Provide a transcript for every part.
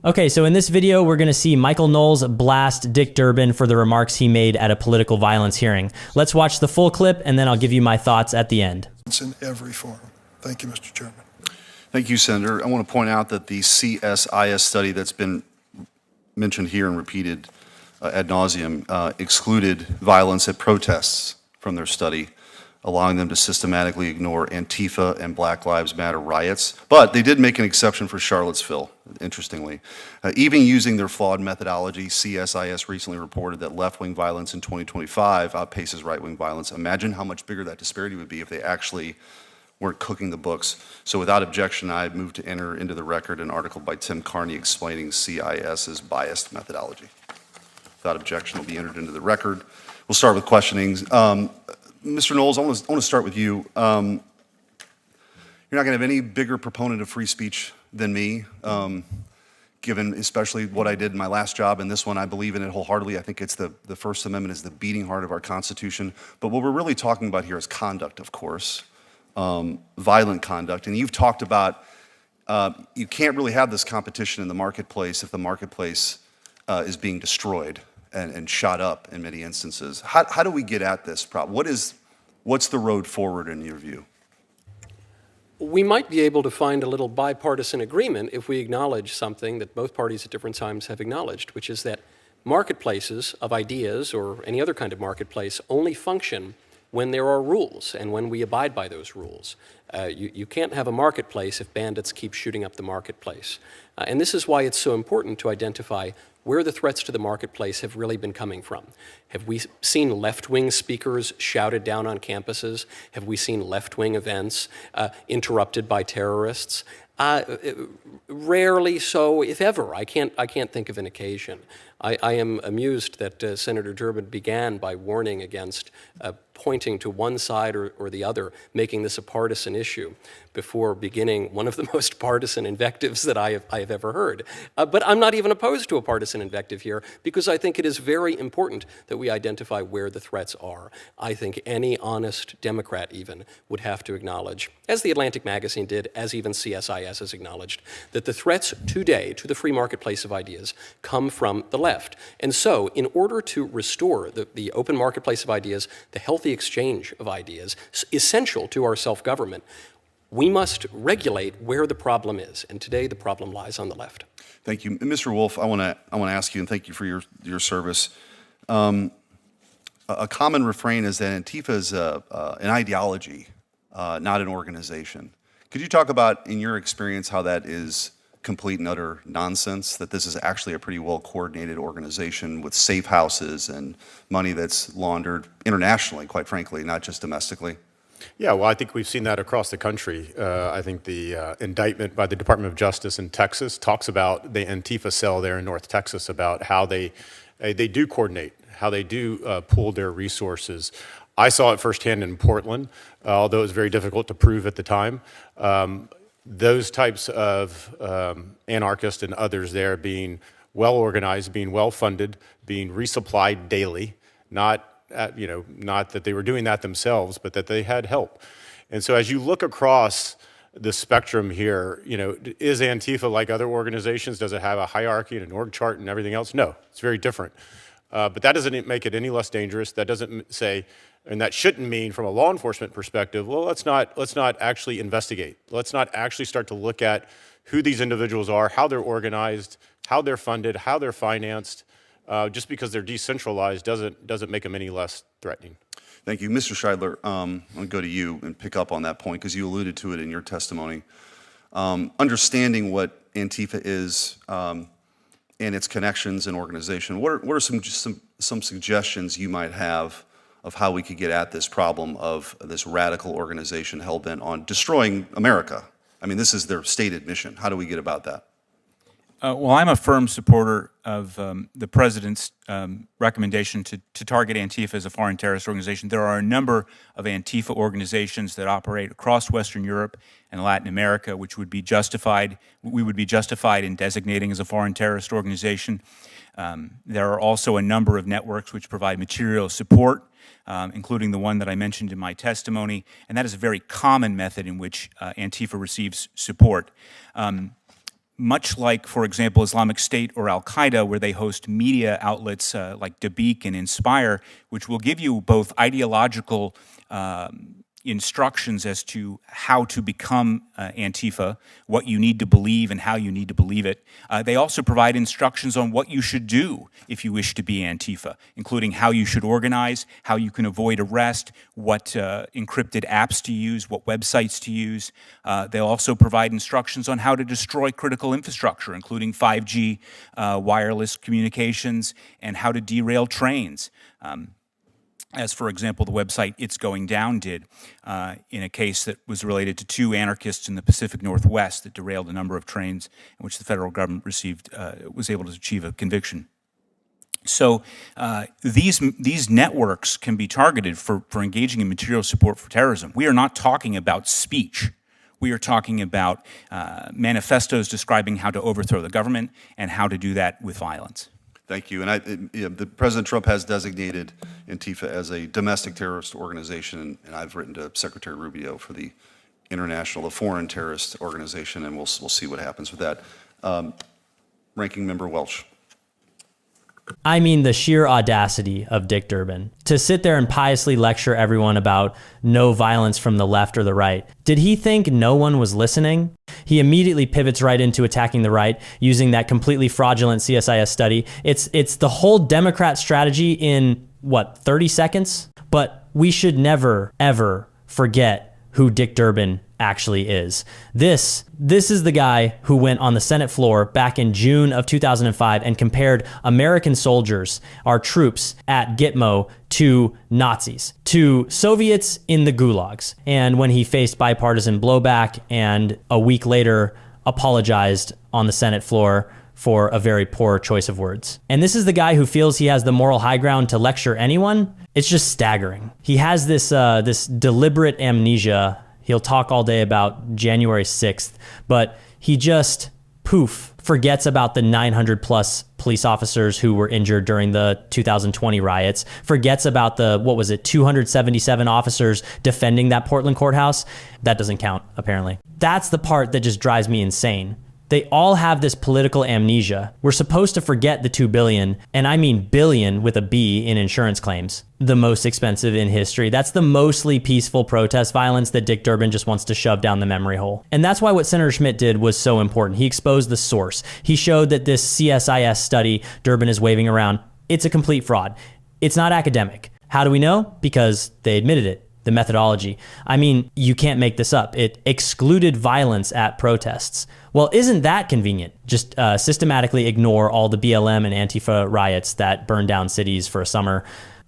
Okay, so in this video, we're going to see Michael Knowles blast Dick Durbin for the remarks he made at a political violence hearing. Let's watch the full clip, and then I'll give you my thoughts at the end. It's in every form. Thank you, Mr. Chairman. Thank you, Senator. I want to point out that the CSIS study that's been mentioned here and repeated ad nauseum excluded violence at protests from their study, allowing them to systematically ignore Antifa and Black Lives Matter riots. But they did make an exception for Charlottesville, interestingly. Even using their flawed methodology, CSIS recently reported that left-wing violence in 2025 outpaces right-wing violence. Imagine how much bigger that disparity would be if they actually weren't cooking the books. So without objection, I move to enter into the record an article by Tim Carney explaining CIS's biased methodology. Without objection, will be entered into the record. We'll start with questionings. Mr. Knowles, I want to start with you. You're not going to have any bigger proponent of free speech than me, given especially what I did in my last job and this one. I believe in it wholeheartedly. I think it's the First Amendment is the beating heart of our Constitution. But what we're really talking about here is conduct, of course, violent conduct. And you've talked about you can't really have this competition in the marketplace if the marketplace is being destroyed and shot up in many instances. How do we get at this problem? What's the road forward in your view? We might be able to find a little bipartisan agreement if we acknowledge something that both parties at different times have acknowledged, which is that marketplaces of ideas or any other kind of marketplace only function when there are rules and when we abide by those rules. You can't have a marketplace if bandits keep shooting up the marketplace. And this is why it's so important to identify where the threats to the marketplace have really been coming from. Have we seen left-wing speakers shouted down on campuses? Have we seen left-wing events interrupted by terrorists? Rarely so, if ever. I can't think of an occasion. I am amused that Senator Durbin began by warning against pointing to one side or the other, making this a partisan issue, before beginning one of the most partisan invectives that I have ever heard. But I'm not even opposed to a partisan invective here, because I think it is very important that we identify where the threats are. I think any honest Democrat even would have to acknowledge, as the Atlantic Magazine did, as even CSIS has acknowledged, that the threats today to the free marketplace of ideas come from the left. And so, in order to restore the open marketplace of ideas, the healthy exchange of ideas, essential to our self-government, we must regulate where the problem is. And today, the problem lies on the left. Thank you. Mr. Wolf, I want to ask you, and thank you for your service. A common refrain is that Antifa is an ideology, not an organization. Could you talk about, in your experience, how that is complete and utter nonsense, that this is actually a pretty well-coordinated organization with safe houses and money that's laundered internationally, quite frankly, not just domestically? Yeah, well, I think we've seen that across the country. I think the indictment by the Department of Justice in Texas talks about the Antifa cell there in North Texas, about how they do coordinate, how they do pool their resources. I saw it firsthand in Portland, although it was very difficult to prove at the time. Those types of anarchists and others there being well organized, being well funded, being resupplied daily, not that they were doing that themselves, but that they had help. And so as you look across the spectrum here, is Antifa like other organizations? Does it have a hierarchy and an org chart and everything else? No, it's very different. But that doesn't make it any less dangerous. That doesn't say, and that shouldn't mean from a law enforcement perspective, well, let's not actually investigate. Let's not actually start to look at who these individuals are, how they're organized, how they're funded, how they're financed. Just because they're decentralized doesn't make them any less threatening. Thank you. Mr. Scheidler, I'm going to go to you and pick up on that point because you alluded to it in your testimony. Understanding what Antifa is and its connections and organization, what are some suggestions you might have of how we could get at this problem of this radical organization hell-bent on destroying America? I mean, this is their stated mission. How do we get about that? Well, I'm a firm supporter of the President's recommendation to target Antifa as a foreign terrorist organization. There are a number of Antifa organizations that operate across Western Europe and Latin America, which would be justified, we would be justified in designating as a foreign terrorist organization. There are also a number of networks which provide material support, including the one that I mentioned in my testimony, and that is a very common method in which Antifa receives support. much like, for example, Islamic State or Al-Qaeda, where they host media outlets like Dabiq and Inspire, which will give you both ideological instructions as to how to become Antifa, what you need to believe and how you need to believe it. They also provide instructions on what you should do if you wish to be Antifa, including how you should organize, how you can avoid arrest, what encrypted apps to use, what websites to use. They'll also provide instructions on how to destroy critical infrastructure, including 5G wireless communications, and how to derail trains. As, for example, the website It's Going Down did in a case that was related to 2 anarchists in the Pacific Northwest that derailed a number of trains in which the federal government was able to achieve a conviction. So these networks can be targeted for engaging in material support for terrorism. We are not talking about speech. We are talking about manifestos describing how to overthrow the government and how to do that with violence. Thank you. And President Trump has designated Antifa as a domestic terrorist organization, and I've written to Secretary Rubio for the foreign terrorist organization, and we'll see what happens with that. Ranking Member Welch. I mean, the sheer audacity of Dick Durbin to sit there and piously lecture everyone about no violence from the left or the right. Did he think no one was listening? He immediately pivots right into attacking the right using that completely fraudulent CSIS study. It's the whole Democrat strategy in, what, 30 seconds? But we should never, ever forget who Dick Durbin actually is. This is the guy who went on the Senate floor back in June of 2005 and compared American soldiers, our troops at Gitmo, to Nazis, to Soviets in the gulags. And when he faced bipartisan blowback and a week later apologized on the Senate floor for a very poor choice of words. And this is the guy who feels he has the moral high ground to lecture anyone. It's just staggering. He has this deliberate amnesia. He'll talk all day about January 6th, but he just, poof, forgets about the 900 plus police officers who were injured during the 2020 riots, forgets about the, 277 officers defending that Portland courthouse. That doesn't count, apparently. That's the part that just drives me insane. They all have this political amnesia. We're supposed to forget the $2 billion, and I mean billion with a B, in insurance claims. The most expensive in history. That's the mostly peaceful protest violence that Dick Durbin just wants to shove down the memory hole. And that's why what Senator Schmitt did was so important. He exposed the source. He showed that this CSIS study Durbin is waving around, it's a complete fraud. It's not academic. How do we know? Because they admitted it. The methodology. I mean, you can't make this up. It excluded violence at protests. Well, isn't that convenient? Just systematically ignore all the BLM and Antifa riots that burned down cities for a summer.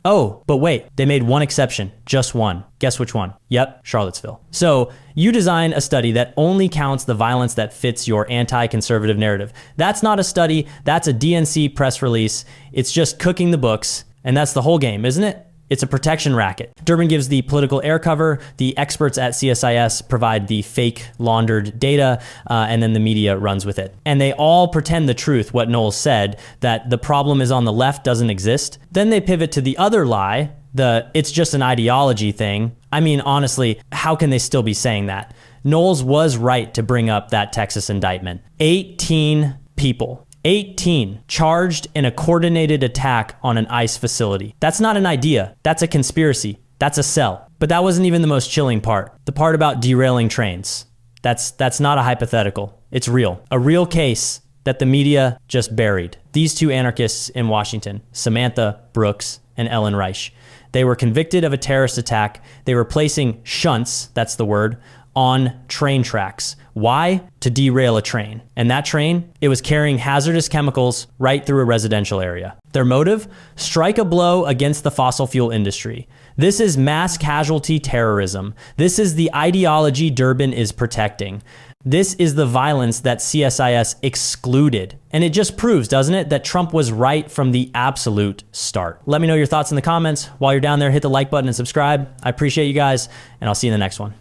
Oh, but wait, they made one exception, just one. Guess which one? Yep, Charlottesville. So you design a study that only counts the violence that fits your anti-conservative narrative. That's not a study, that's a DNC press release. It's just cooking the books, and that's the whole game, isn't it? It's a protection racket. Durbin gives the political air cover, the experts at CSIS provide the fake laundered data, and then the media runs with it. And they all pretend the truth, what Knowles said, that the problem is on the left doesn't exist. Then they pivot to the other lie, it's just an ideology thing. I mean, honestly, how can they still be saying that? Knowles was right to bring up that Texas indictment. 18 people. 18 charged in a coordinated attack on an ICE facility. That's not an idea. That's a conspiracy. That's a cell. But that wasn't even the most chilling part. The part about derailing trains. That's not a hypothetical. It's real. A real case that the media just buried. These 2 anarchists in Washington, Samantha Brooks and Ellen Reich, they were convicted of a terrorist attack. They were placing shunts, that's the word, on train tracks. Why? To derail a train. And that train, it was carrying hazardous chemicals right through a residential area. Their motive? Strike a blow against the fossil fuel industry. This is mass casualty terrorism. This is the ideology Durbin is protecting. This is the violence that CSIS excluded. And it just proves, doesn't it, that Trump was right from the absolute start. Let me know your thoughts in the comments. While you're down there, hit the like button and subscribe. I appreciate you guys, and I'll see you in the next one.